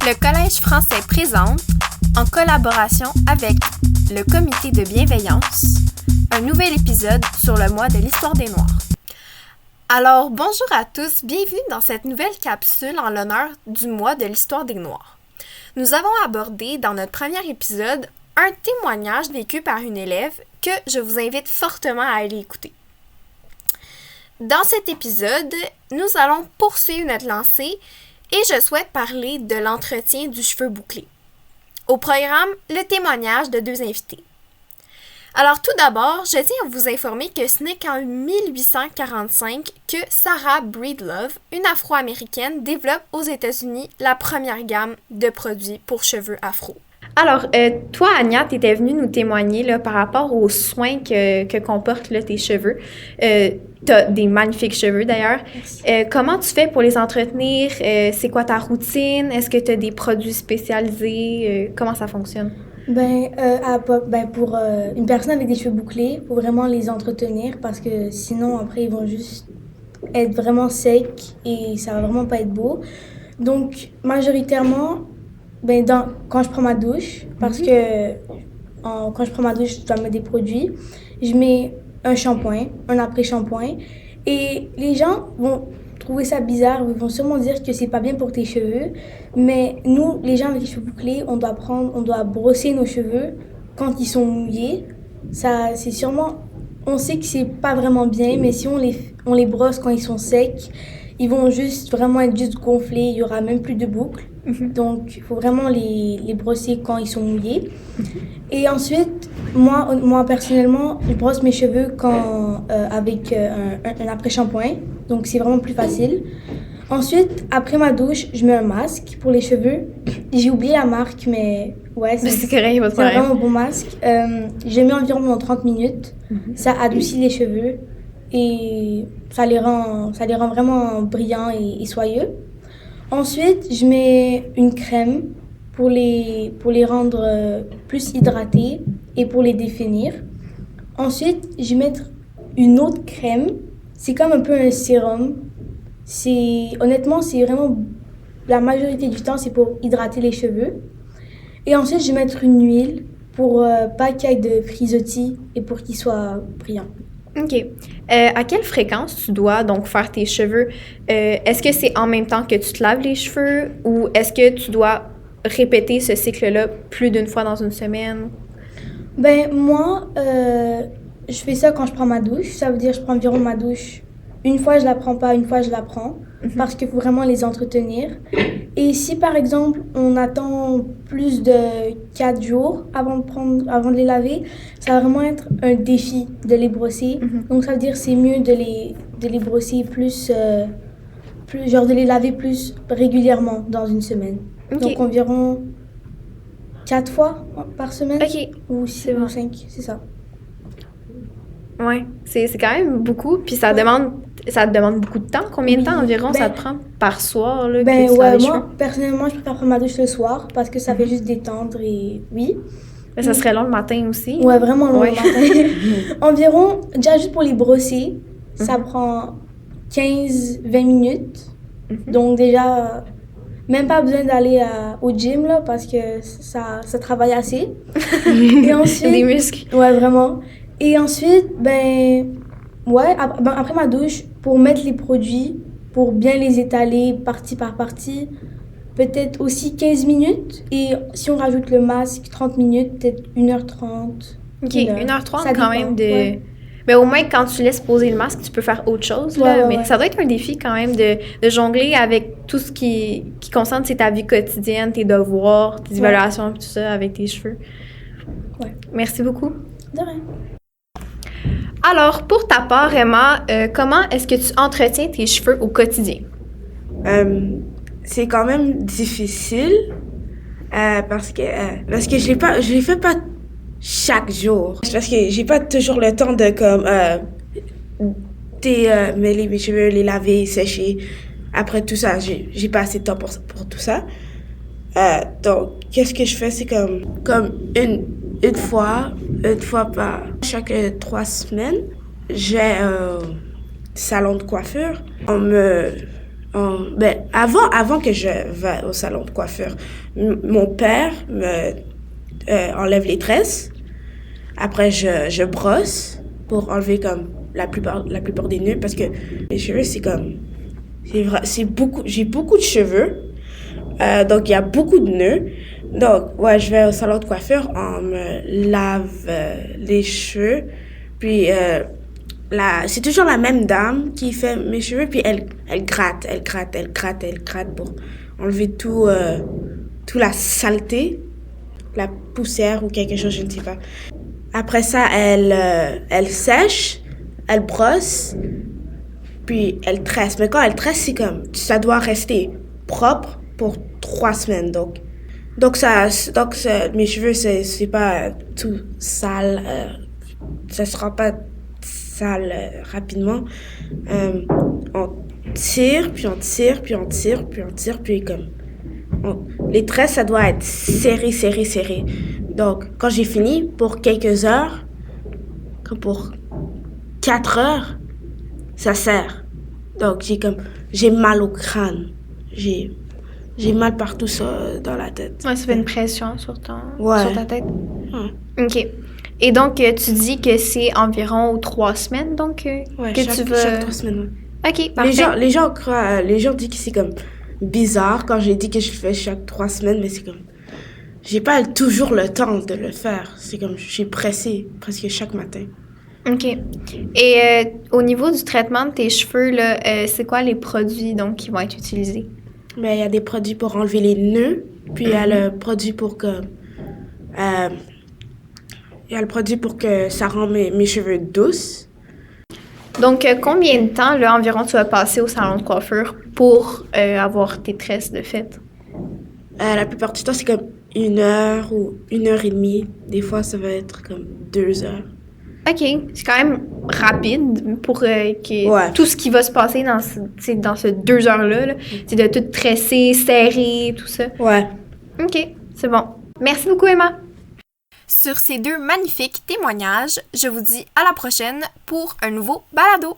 Le Collège français présente, en collaboration avec le Comité de bienveillance, un nouvel épisode sur le mois de l'histoire des Noirs. Alors, bonjour à tous, bienvenue dans cette nouvelle capsule en l'honneur du mois de l'histoire des Noirs. Nous avons abordé dans notre premier épisode un témoignage vécu par une élève que je vous invite fortement à aller écouter. Dans cet épisode, nous allons poursuivre notre lancée et je souhaite parler de l'entretien du cheveu bouclé. Au programme, le témoignage de deux invités. Alors tout d'abord, je tiens à vous informer que ce n'est qu'en 1845 que Sarah Breedlove, une Afro-Américaine, développe aux États-Unis la première gamme de produits pour cheveux afro. Alors, toi, Anya, tu étais venue nous témoigner là, par rapport aux soins que comportent là, tes cheveux. Tu as des magnifiques cheveux d'ailleurs. Comment tu fais pour les entretenir? C'est quoi ta routine? Est-ce que tu as des produits spécialisés? Comment ça fonctionne? Pour une personne avec des cheveux bouclés, il faut vraiment les entretenir parce que sinon, après, ils vont juste être vraiment secs et ça va vraiment pas être beau. Donc, majoritairement, quand je prends ma douche, parce que quand je prends ma douche, je dois mettre des produits, je mets un shampoing, un après-shampoing, et les gens vont trouver ça bizarre, ils vont sûrement dire que c'est pas bien pour tes cheveux, mais nous, les gens avec les cheveux bouclés, on doit brosser nos cheveux quand ils sont mouillés. Ça, c'est sûrement, on sait que c'est pas vraiment bien, mais si on les brosse quand ils sont secs, ils vont vraiment être juste gonflés, il y aura même plus de boucles. Donc, il faut vraiment les brosser quand ils sont mouillés. Et ensuite, moi personnellement, je brosse mes cheveux avec un après-shampoing. Donc, c'est vraiment plus facile. Ensuite, après ma douche, je mets un masque pour les cheveux. J'ai oublié la marque, mais ouais, c'est correct, c'est un vraiment bon masque. Je le mets environ pendant 30 minutes. Ça adoucit les cheveux et ça les rend vraiment brillants et soyeux. Ensuite, je mets une crème pour les rendre plus hydratés et pour les définir. Ensuite, je vais mettre une autre crème. C'est comme un peu un sérum. Honnêtement, c'est vraiment, la majorité du temps, c'est pour hydrater les cheveux. Et ensuite, je vais mettre une huile pour pas qu'il y ait de frisottis et pour qu'ils soient brillants. OK. À quelle fréquence tu dois donc faire tes cheveux? Est-ce que c'est en même temps que tu te laves les cheveux ou est-ce que tu dois répéter ce cycle-là plus d'une fois dans une semaine? Moi, je fais ça quand je prends ma douche. Ça veut dire que je prends environ ma douche. Une fois, je la prends pas, une fois, je la prends. Parce qu'il faut vraiment les entretenir. Et si, par exemple, on attend plus de 4 jours avant de les laver, ça va vraiment être un défi de les brosser. Donc, ça veut dire que c'est mieux de les brosser de les laver plus régulièrement dans une semaine. Okay. Donc, environ 4 fois par semaine. OK. Ou 5, c'est ça. Ouais, c'est quand même beaucoup. Puis ça te demande beaucoup de temps. Combien de temps environ ça te prend par soir là, que tu laves les cheveux? Personnellement, je préfère prendre ma douche le soir parce que ça fait juste détendre et oui. Mais ça serait long le matin aussi. Ouais, vraiment long le matin. Environ, déjà juste pour les brosser, ça prend 15-20 minutes. Donc déjà, même pas besoin d'aller au gym là parce que ça travaille assez. Et ensuite, des muscles. Ouais, vraiment. Et ensuite, après ma douche, pour mettre les produits, pour bien les étaler partie par partie, peut-être aussi 15 minutes. Et si on rajoute le masque, 30 minutes, peut-être 1h30. OK, 1h30 quand même de... Ouais. Mais au moins, quand tu laisses poser le masque, tu peux faire autre chose. Là. Mais ça doit être un défi quand même de jongler avec tout ce qui concerne ta vie quotidienne, tes devoirs, tes évaluations, tout ça, avec tes cheveux. Ouais. Merci beaucoup. De rien. Alors, pour ta part, Emma, comment est-ce que tu entretiens tes cheveux au quotidien? C'est quand même difficile parce que je les fais pas chaque jour. Parce que j'ai pas toujours le temps de mêler mes cheveux, les laver, sécher. Après tout ça, j'ai pas assez de temps pour tout ça. Donc, qu'est-ce que je fais? C'est comme une fois par chaque 3 semaines, j'ai un salon de coiffure. On avant que je vais au salon de coiffure, mon père me enlève les tresses. Après, je brosse pour enlever comme la plupart des nœuds parce que mes cheveux, j'ai beaucoup de cheveux. Donc, il y a beaucoup de nœuds. Donc, ouais, je vais au salon de coiffure, on me lave les cheveux. Puis, c'est toujours la même dame qui fait mes cheveux. Puis, elle gratte pour enlever tout la saleté, la poussière ou quelque chose, je ne sais pas. Après ça, elle sèche, elle brosse, puis elle tresse. Mais quand elle tresse, c'est comme, ça doit rester propre pour 3 semaines. Donc mes cheveux, c'est pas tout sale. Ça sera pas sale rapidement. On tire, puis on tire, puis on tire, puis on tire, puis comme... les tresses, ça doit être serré. Donc, quand j'ai fini, pour quelques heures, comme pour 4 heures, ça serre. Donc, j'ai mal au crâne. J'ai mal partout dans la tête. Ouais, ça fait une pression sur ta tête. Ouais. OK. Et donc, tu dis que c'est environ 3 semaines, donc, que tu vas... chaque 3 semaines, ouais. OK, parfait. Les gens disent que c'est comme bizarre quand j'ai dit que je fais chaque 3 semaines, mais c'est comme... J'ai pas toujours le temps de le faire. C'est comme, je suis pressée presque chaque matin. OK. Et au niveau du traitement de tes cheveux, là, c'est quoi les produits donc qui vont être utilisés? Ben, il y a des produits pour enlever les nœuds, puis il y a le produit pour que... il y a le produit pour que ça rend mes cheveux douces. Donc, combien de temps, là, environ, tu vas passer au salon de coiffure pour avoir tes tresses de fait? La plupart du temps, c'est comme 1 heure ou 1h30. Des fois, ça va être comme 2 heures. OK. C'est quand même rapide pour que tout ce qui va se passer dans ces 2 heures-là, là, c'est de tout tresser, serrer, tout ça. Ouais. OK. C'est bon. Merci beaucoup, Emma. Sur ces 2 magnifiques témoignages, je vous dis à la prochaine pour un nouveau balado.